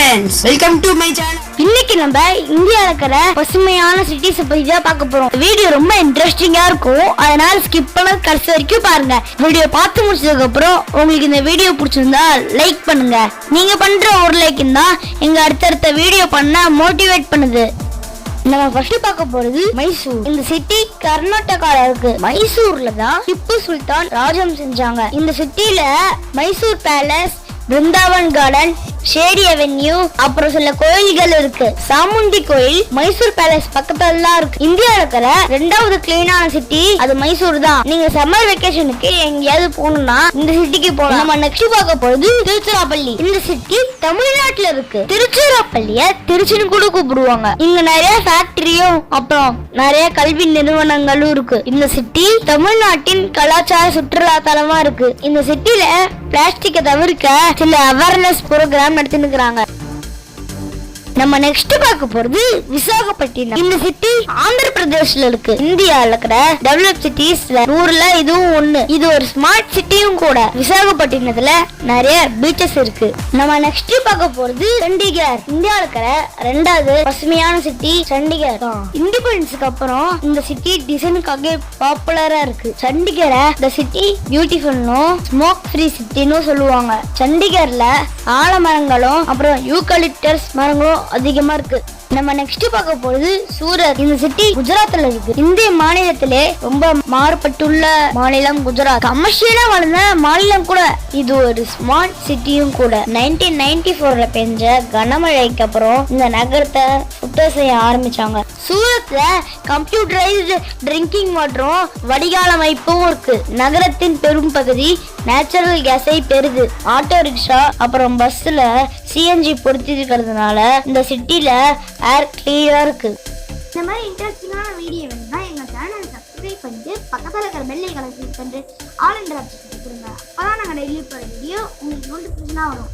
friends, welcome to my channel. இன்னைக்கு நம்ம இந்தியால இருக்கிற பசுமையான சிட்டிஸ் பத்தி தான் பார்க்க போறோம். வீடியோ ரொம்ப இன்ட்ரெஸ்டிங்கா இருக்கும், அதனால ஸ்கிப் பண்ணாம கடைசி வரைக்கும் பாருங்க. வீடியோ பார்த்து முடிச்சதுக்கு அப்புறம் உங்களுக்கு இந்த வீடியோ பிடிச்சிருந்தா லைக் பண்ணுங்க. நீங்க பண்ற ஒரு லைக் தான் எங்க அடுத்தடுத்த வீடியோ பண்ண மோட்டிவேட் பண்ணுது. நம்ம ஃபர்ஸ்ட் பார்க்க போறது மைசூர். இந்த சிட்டி கர்நாடகால இருக்கு. மைசூர்ல தான் திப்பு சுல்தான் ராஜ்யம் செஞ்சாங்க. இந்த சிட்டில Mysore palace, Brindavan garden, shady avenue, அப்புறம் சில கோயில்கள் இருக்கு. சாமுண்டி கோயில் மைசூர் பேலஸ் பக்கத்துல தான் இருக்கு. இந்தியால இருக்கிற ரெண்டாவது கிளீனான சிட்டி அது மைசூர் தான். நீங்க சம்மர் வெக்கேஷனுக்கு எங்கேயாவது போகணும்னா இந்த சிட்டிக்கு போகலாம். நம்ம நெக்ஸ்ட் பார்க்க போறது திருச்சிராப்பள்ளி. இந்த சிட்டி தமிழ்நாட்டுல இருக்கு. திருச்சிராப்பள்ளிய திருச்சின்னு கூட கூப்பிடுவாங்க. இங்க நிறைய ஃபேக்டரியும் அப்புறம் நிறைய கல்வி நிறுவனங்களும் இருக்கு. இந்த சிட்டி தமிழ்நாட்டின் கலாச்சார சுற்றுலா தலமா இருக்கு. இந்த சிட்டில பிளாஸ்டிக்கை தவிர்க்க சில அவேர்னஸ் ப்ரோக்ராம் நடத்தினுக்கிறாங்க. நம்ம நெக்ஸ்ட் பார்க்க போறது விசாகப்பட்டினம். இந்த சிட்டி ஆந்திர பிரதேஷ்ல இருக்கு. இந்தியால இருக்கிற டெவலப் சிட்டிஸ் 100ல இதுவும் ஒண்ணு. இது ஒரு ஸ்மார்ட் சிட்டியும் கூட. விசாகப்பட்டினத்துல நிறைய பீச்சஸ் இருக்கு. நம்ம நெக்ஸ்ட் பார்க்க போறது சண்டிகர். இந்தியால இருக்கிற ரெண்டாவது பசுமையான சிட்டி சண்டிகர் தான். இண்டிபெண்டன்ஸ்க்கு அப்புறம் இந்த சிட்டி டிசைனுக்காக பாப்புலரா இருக்கு. சண்டிகரை தி சிட்டி பியூட்டிஃபுல்னு ஸ்மோக் ஃப்ரீ சிட்டின்னு சொல்லுவாங்க. சண்டிகர்ல ஆலமரங்களும் அப்புறம் யூகலிப்டஸ் மரங்களும் அதிகமா இருக்கு. நம்ம நெக்ஸ்ட் பார்க்க போறது சூரத். இந்த சிட்டி குஜராத்ல இருக்கு. இந்திய மாநிலத்திலே ரொம்ப மாறுபட்டுள்ள மாநிலம் குஜராத். கமர்ஷியலா வளர்ந்த மாநிலம் கூட. இது ஒரு ஸ்மார்ட் சிட்டியும் கூட. 1994ல பெஞ்ச கனமழைக்கு அப்புறம் இந்த நகரத்தை சுத்தம் செய்ய ஆரம்பிச்சாங்க. சூரத்ல கம்ப்யூட்டரைஸ்டு ட்ரிங்கிங் வாட்டரும் வடிகால் அமைப்பும் இருக்கு. நகரத்தின் பெரும் பகுதி நேச்சுரல் கேஸை பெறுது. ஆட்டோ ரிக்ஷா அப்புறம் பஸ்ல சிஎன்ஜி பொருத்தி இருக்கிறதுனால இந்த சிட்டில ஏர் கிளியரா இருக்கு. இந்த மாதிரி இன்ட்ரெஸ்டிங்கான வீடியோ வேணும்னா எங்க சேனலை சப்ஸ்கிரைப் பண்ணிட்டு பக்கத்துல இருக்கிற பெல் ஐகானை கிளிக் பண்ணிட்டு ஆல் என்ற ஆப்ஷன் கொடுங்க. அப்பதான் நாங்க டெய்லி போற வீடியோ உங்களுக்கு நோட்டிஃபிகேஷனா வரும்.